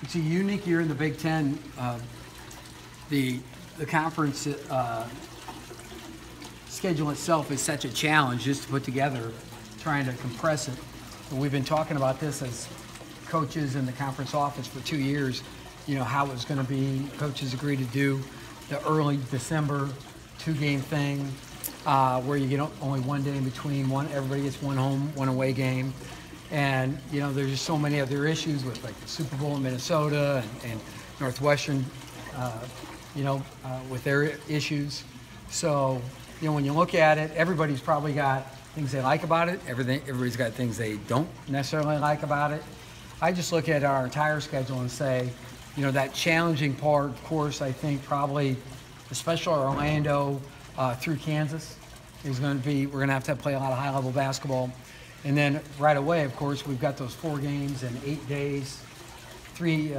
It's a unique year in the Big Ten. The conference schedule itself is such a challenge just to put together, trying to compress it. And we've been talking about this as coaches in the conference office for 2 years, how it's going to be. Coaches agreed to do the early December 2-game thing, where you get only 1 day in between. Everybody gets one home, one away game. And, there's just so many other issues with like the Super Bowl in Minnesota and Northwestern, with their issues. So, when you look at it, everybody's probably got things they like about it. Everybody's got things they don't necessarily like about it. I just look at our entire schedule and say, that challenging part, of course, I think probably, especially Orlando through Kansas, is going to be, we're going to have to play a lot of high-level basketball. And then right away, of course, we've got those 4 games in 8 days, three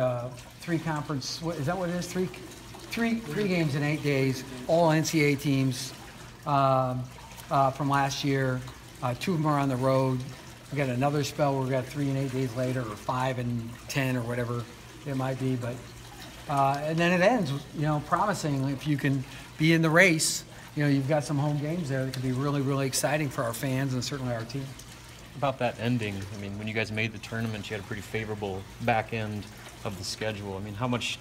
conference. Is that what it is? Three games in 8 days. All NCAA teams from last year. 2 of them are on the road. We got another spell where we got 3 and 8 days later, or 5 and 10, or whatever it might be. But and then it ends, promising. If you can be in the race, you've got some home games there that could be really, really exciting for our fans and certainly our team. About that ending, when you guys made the tournament, you had a pretty favorable back end of the schedule. How much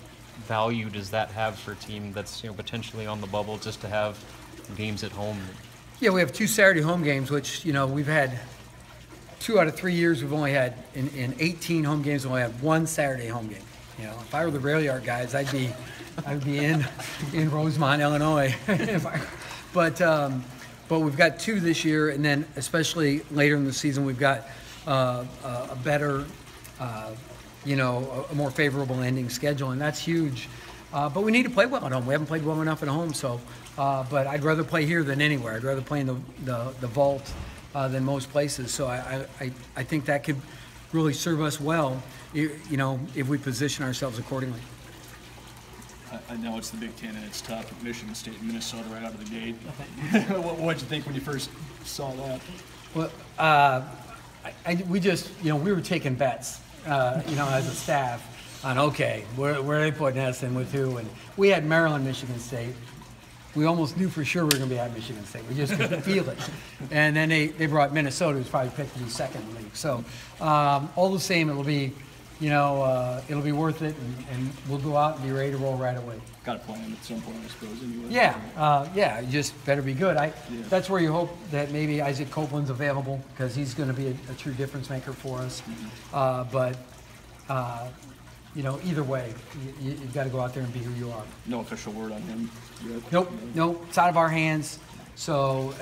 value does that have for a team that's potentially on the bubble, just to have games at home? Yeah, we have 2 Saturday home games, which we've had 2 out of 3 years. We've only had in 18 home games, we only had 1 Saturday home game. If I were the rail yard guys, I'd be in Rosemont, Illinois. But we've got 2 this year, and then especially later in the season, we've got a better, a more favorable ending schedule, and that's huge. But we need to play well at home. We haven't played well enough at home, so. But I'd rather play here than anywhere. I'd rather play in the vault than most places. So I think that could really serve us well, if we position ourselves accordingly. I know it's the Big Ten and it's tough. Michigan State and Minnesota right out of the gate. What did you think when you first saw that? Well, we just, we were taking bets, as a staff on, okay, where are they putting us in with who? And we had Maryland, Michigan State. We almost knew for sure we were going to be at Michigan State. We just couldn't feel it. And then they brought Minnesota, who's probably picked to be second in the league. So all the same, it'll be worth it, and we'll go out and be ready to roll right away. Got to play him at some point, I suppose, anyway. Yeah, you just better be good. That's where you hope that maybe Isaac Copeland's available, because he's going to be a true difference maker for us. But either way, you've got to go out there and be who you are. No official word on him yet? Nope. It's out of our hands. So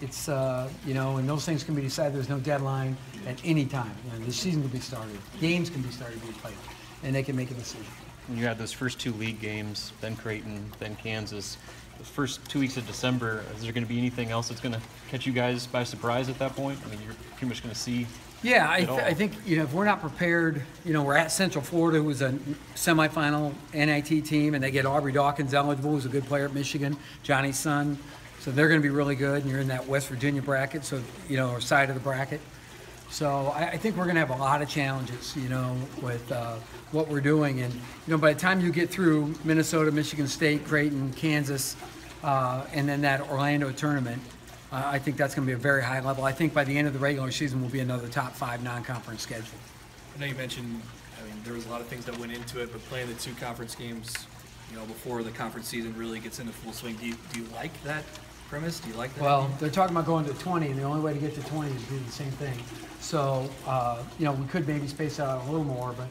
it's, and those things can be decided. There's no deadline at any time. The season can be started. Games can be started, be played, and they can make a decision. When you had those first 2 league games, then Creighton, then Kansas, the first 2 weeks of December, is there going to be anything else that's going to catch you guys by surprise at that point? You're pretty much going to see. Yeah, I think, if we're not prepared, we're at Central Florida, who's a semifinal NIT team, and they get Aubrey Dawkins eligible, who's a good player at Michigan, Johnny's son. So they're going to be really good, and you're in that West Virginia bracket, so, or side of the bracket. So I think we're going to have a lot of challenges, with what we're doing. And, by the time you get through Minnesota, Michigan State, Creighton, Kansas, and then that Orlando tournament, I think that's going to be a very high level. I think by the end of the regular season will be another top 5 non-conference schedule. I know you mentioned, there was a lot of things that went into it, but playing the 2 conference games, before the conference season really gets into full swing, do you like that premise? Do you like that? Well, they're talking about going to 20, and the only way to get to 20 is to do the same thing. So, we could maybe space it out a little more, but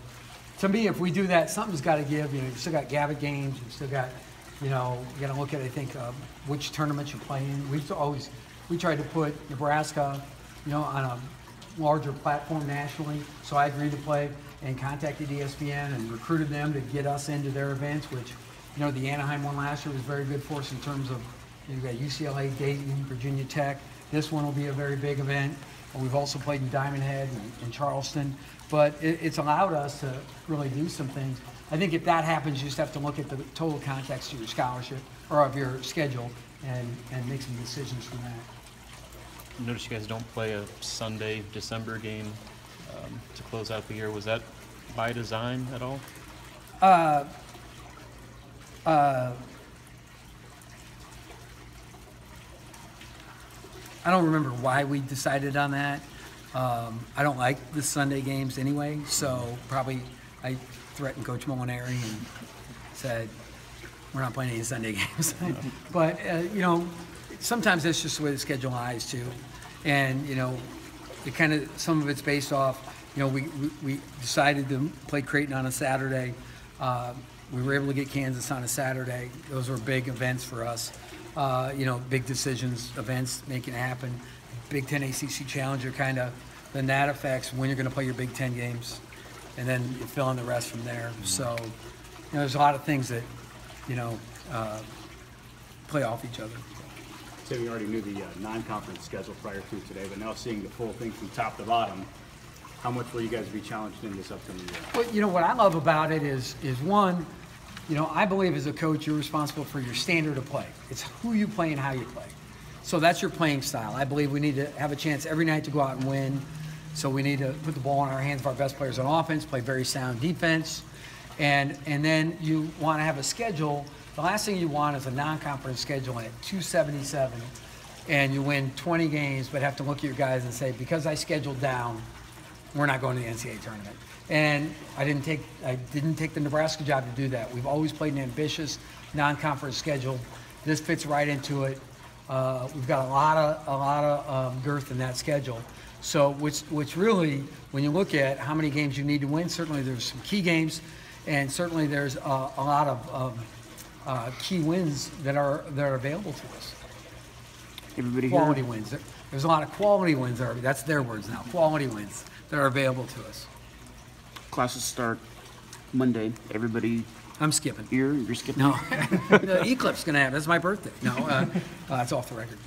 to me, if we do that, something's got to give. You've still got Gavitt games. You've still got, you got to look at, I think, which tournaments you play in. We tried to put Nebraska, on a larger platform nationally. So I agreed to play and contacted ESPN and recruited them to get us into their events, which, the Anaheim one last year was very good for us in terms of, you've got UCLA, Dayton, Virginia Tech. This one will be a very big event. We've also played in Diamond Head and Charleston. But it's allowed us to really do some things. I think if that happens, you just have to look at the total context of your scholarship or of your schedule and make some decisions from that. Notice you guys don't play a Sunday December game to close out the year. Was that by design at all? I don't remember why we decided on that. I don't like the Sunday games anyway, so probably I threatened Coach Molinari and said, we're not playing any Sunday games. But, you know, sometimes that's just the way the schedule lies too. And, you know, it kind of, some of it's based off, you know, we decided to play Creighton on a Saturday. We were able to get Kansas on a Saturday. Those were big events for us. You know, big decisions, events, making it happen. Big Ten ACC Challenger kind of, then that affects when you're going to play your Big Ten games. And then you fill in the rest from there. So, you know, there's a lot of things that, you know, play off each other. So we already knew the non-conference schedule prior to today, but now seeing the full thing from top to bottom, how much will you guys be challenged in this upcoming year? Well, you know, what I love about it is one, you know, I believe as a coach, you're responsible for your standard of play. It's who you play and how you play. So that's your playing style. I believe we need to have a chance every night to go out and win. So we need to put the ball in our hands of our best players on offense, play very sound defense. And then you want to have a schedule. The last thing you want is a non-conference schedule at 277 and you win 20 games but have to look at your guys and say, because I scheduled down, we're not going to the NCAA tournament. And I didn't take the Nebraska job to do that. We've always played an ambitious non-conference schedule. This fits right into it. We've got a lot of girth in that schedule. So which really, when you look at how many games you need to win, certainly there's some key games, and certainly there's a lot of key wins that are available to us. Everybody here? Quality wins. There's a lot of quality wins. That's their words now. Quality wins that are available to us. Classes start Monday. Everybody I'm skipping. here? You're skipping? No, the eclipse gonna happen. That's my birthday. No, that's off the record.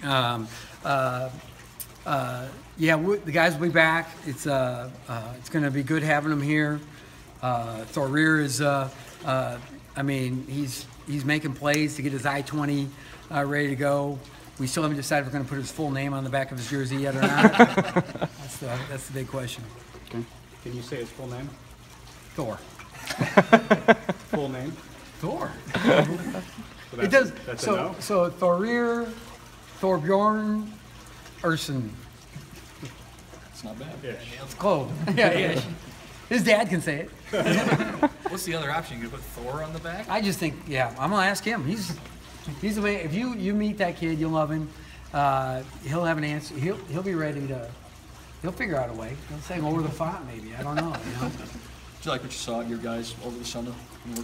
Yeah, the guys will be back. It's gonna be good having them here. Thorir is, I mean, he's making plays to get his I-20 ready to go. We still haven't decided if we're gonna put his full name on the back of his jersey yet or not. That's the big question. Okay. Can you say his full name? Thor. Full name? Thor. So It does. That's a no? So Thorir, Thorbjorn, Urson. It's not bad. It's close. Yeah. His dad can say it. What's the other option? You gonna put Thor on the back? I just think, yeah, I'm gonna ask him. He's the way. If you meet that kid, you'll love him. He'll have an answer. He'll be ready to. He'll figure out a way. He'll say lower the font, maybe. I don't know. You know? Did you like what you saw in your guys over the summer?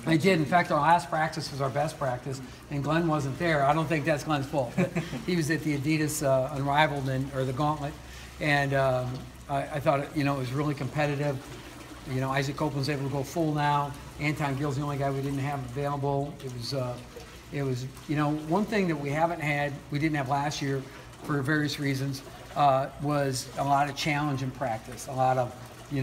I did. In fact, our last practice was our best practice, and Glenn wasn't there. I don't think that's Glenn's fault, but he was at the Adidas Unrivaled or the Gauntlet, and I thought it was really competitive. You know, Isaac Copeland's able to go full now. Anton Gill's the only guy we didn't have available. It was one thing that we haven't had, we didn't have last year for various reasons, was a lot of challenge in practice. A lot of, we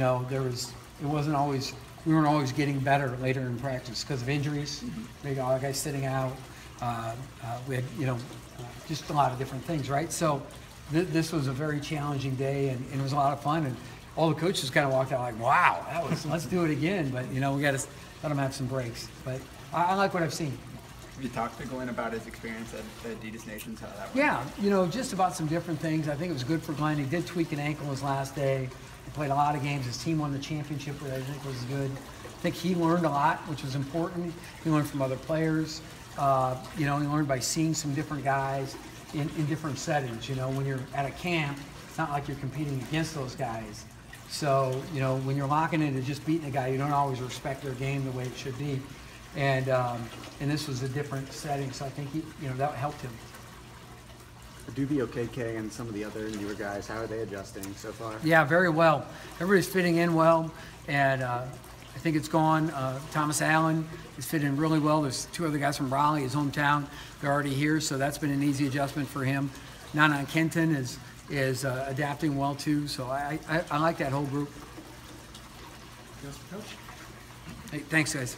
weren't always getting better later in practice because of injuries. We got our guys sitting out. We had, just a lot of different things, right? So this was a very challenging day, and it was a lot of fun. And all the coaches kind of walked out like, wow, let's do it again. But, we got to let them have some breaks. But I like what I've seen. Have you talked to Glenn about his experience at the Adidas Nations, how that went? Yeah, just about some different things. I think it was good for Glenn. He did tweak an ankle his last day. He played a lot of games. His team won the championship, which I think was good. I think he learned a lot, which was important. He learned from other players. He learned by seeing some different guys in different settings. When you're at a camp, it's not like you're competing against those guys. So, when you're locking into just beating a guy, you don't always respect their game the way it should be. And this was a different setting, so I think that helped him. Doobie, OKK, and some of the other newer guys, how are they adjusting so far? Yeah, very well. Everybody's fitting in well, and I think it's gone. Thomas Allen is fitting in really well. There's two other guys from Raleigh, his hometown. They're already here, so that's been an easy adjustment for him. Nana Kenton is adapting well too, so I like that whole group. Hey, thanks, guys.